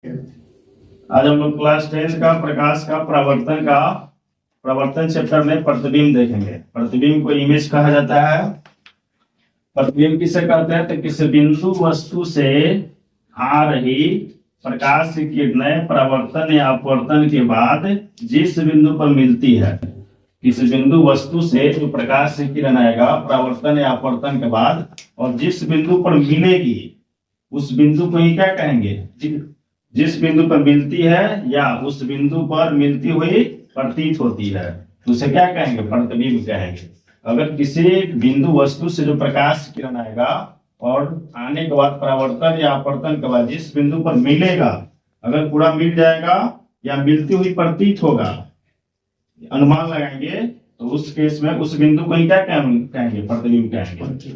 आज हम लोग क्लास 10 का प्रकाश का प्रवर्तन चैप्टर में प्रतिबिंब देखेंगे। प्रतिबिंब को इमेज कहा जाता है। प्रतिबिंब किसे कहते हैं? तो किसी बिंदु वस्तु से आ रही प्रकाश की किरणें परावर्तन या अपवर्तन के बाद जिस बिंदु पर मिलती है, किसी बिंदु वस्तु से जो प्रकाश की किरण आएगा परावर्तन या अपवर्तन के बाद और जिस बिंदु पर मिलेगी उस बिंदु को ही क्या कहेंगे? जिस बिंदु पर मिलती है या उस बिंदु पर मिलती हुई प्रतीत होती है तो उसे क्या कहेंगे? प्रतिबिंब कहेंगे। अगर किसी बिंदु वस्तु से जो प्रकाश किरण आएगा और आने के बाद परावर्तन या अपवर्तन के बाद जिस बिंदु पर मिलेगा, अगर पूरा मिल जाएगा या मिलती हुई प्रतीत होगा, अनुमान लगाएंगे तो उस केस में उस बिंदु को ही क्या कहेंगे? प्रतिबिंब कहेंगे।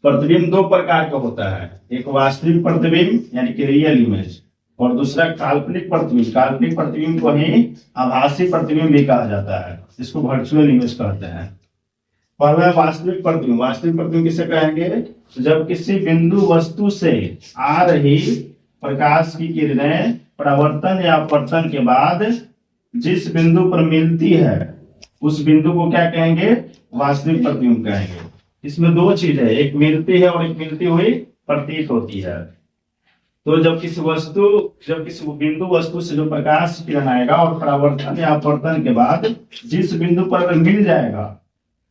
प्रतिबिंब दो प्रकार का होता है, एक वास्तविक प्रतिबिंब यानी कि रियल इमेज और दूसरा काल्पनिक प्रतिबिंब। काल्पनिक प्रतिबिंब को ही आभासी प्रतिबिंब भी कहा जाता है, इसको वर्चुअल इमेज कहते हैं। पहला वास्तविक प्रतिबिंब। वास्तविक प्रतिबिंब किसे कहेंगे? जब किसी बिंदु वस्तु से आ रही प्रकाश की किरणें परावर्तन या अपवर्तन के बाद जिस बिंदु पर मिलती है उस बिंदु को क्या कहेंगे? वास्तविक प्रतिबिंब कहेंगे। इसमें दो चीज है, एक मिलती है और एक मिलती हुई प्रतीत होती है। तो जब किसी बिंदु वस्तु से जो प्रकाश किरण आएगा और परावर्तन या अपवर्तन के बाद जिस बिंदु पर अगर मिल जाएगा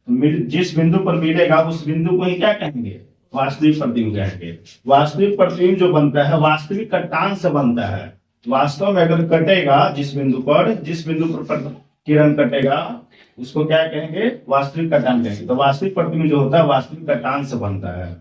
तो जिस बिंदु पर मिलेगा उस बिंदु को ही क्या कहेंगे? वास्तविक प्रतिबिंब कहेंगे। वास्तविक प्रतिबिंब जो बनता है वास्तविक कटांश से बनता है। वास्तव में अगर कटेगा जिस बिंदु पर किरण कटेगा उसको क्या कहेंगे? वास्तविक कटांश कहेंगे। तो वास्तविक प्रतिबिंब जो होता है वास्तविक कटांश से बनता है।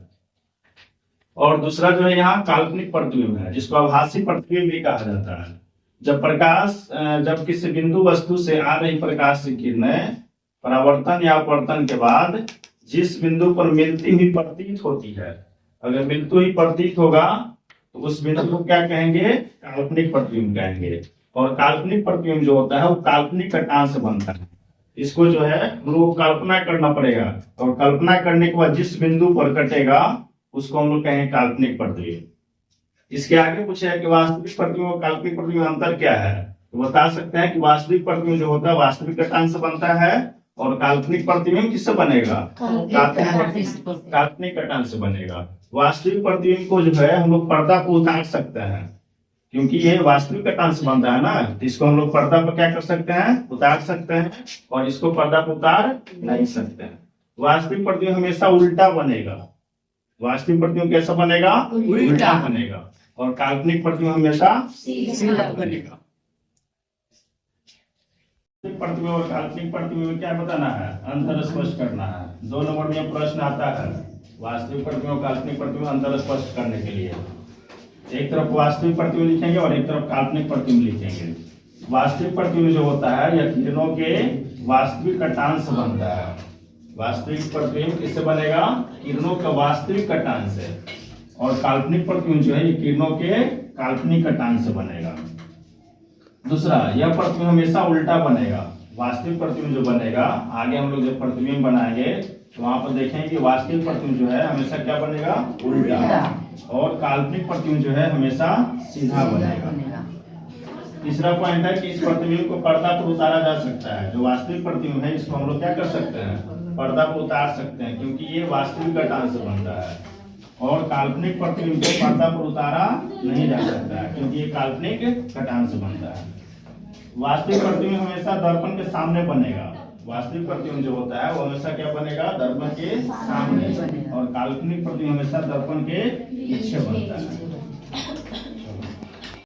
और दूसरा जो है यहाँ काल्पनिक प्रतिबिंब है, जिसको आभासी प्रतिबिंब भी कहा जाता है। जब किसी बिंदु वस्तु से आ रही प्रकाश की किरणें परावर्तन या अपवर्तन के बाद जिस बिंदु पर मिलती हुई प्रतीत होती है, अगर मिलती हुई प्रतीत होगा तो उस बिंदु को क्या कहेंगे? काल्पनिक प्रतिबिंब कहेंगे। और काल्पनिक प्रतिबिंब जो होता है वो काल्पनिक कटांश से बनता है। इसको जो है हम लोग को कल्पना करना पड़ेगा और कल्पना करने के बाद जिस बिंदु पर कटेगा उसको हम लोग कहेंगे काल्पनिक प्रतिबिंब। इसके आगे पूछा है कि वास्तविक प्रतिबिंब और काल्पनिक प्रतिबिंब अंतर क्या है? तो बता सकते हैं कि वास्तविक प्रतिबिंब जो होता है वास्तविक कटांश से बनता है और काल्पनिक प्रतिबिंब किससे बनेगा? काल्पनिक कटांश से बनेगा। वास्तविक प्रतिबिंब को जो है हम लोग पर्दा पर उतार सकते हैं, क्योंकि ये वास्तविक कटांश बनता है ना, तो इसको हम लोग पर्दा पर क्या कर सकते हैं? उतार सकते हैं। और इसको पर्दा पर उतार नहीं सकते हैं। वास्तविक प्रतिबिंब हमेशा उल्टा बनेगा। वास्तविक प्रतिबिंब कैसा बनेगा? उल्टा बनेगा। और काल्पनिक प्रतिबिंब हमेशा सीधा बनेगा। प्रतिबिंब और काल्पनिक प्रतिबिंब में क्या बताना है? अंतर स्पष्ट करना है। 2 नंबर में प्रश्न आता है वास्तविक प्रतिबिंब और काल्पनिक प्रतिबिंब अंतर स्पष्ट करने के लिए। एक तरफ वास्तविक प्रतिबिंब लिखेंगे और एक तरफ काल्पनिक प्रतिबिंब लिखेंगे। वास्तविक प्रतिबिंब जो होता है यह किरणों के वास्तविक कटांश से बनता है। वास्तविक प्रतिबिंब किससे बनेगा? किरणों का वास्तविक कटांश से। और काल्पनिक प्रतिबिंब जो है ये किरणों के काल्पनिक कटांश से बनेगा। दूसरा, यह प्रतिबिंब हमेशा उल्टा बनेगा। वास्तविक प्रतिबिंब जो बनेगा, आगे हम लोग जब प्रतिबिंब बनाएंगे तो वहां पर देखेंगे कि वास्तविक प्रतिबिंब जो है हमेशा क्या बनेगा? उल्टा। और काल्पनिक प्रतिबिंब जो है हमेशा सीधा बनेगा। तीसरा पॉइंट है कि इस प्रतिबिंब को पर्दा पर उतारा जा सकता है। जो वास्तविक प्रतिबिंब है इसको हम लोग क्या कर सकते हैं? पर्दा पर उतार सकते हैं, क्योंकि ये वास्तविक कटांश से बनता है। और काल्पनिक प्रतिबिंब को पर्दा पर उतारा नहीं जा सकता है, क्योंकि ये काल्पनिक कटांश से बनता है। वास्तविक प्रतिबिंब हमेशा दर्पण के सामने बनेगा। वास्तविक प्रतिबिंब जो होता है वो हमेशा क्या बनेगा? दर्पण के सामने। और काल्पनिक प्रतिबिंब हमेशा दर्पण के पीछे बनता है।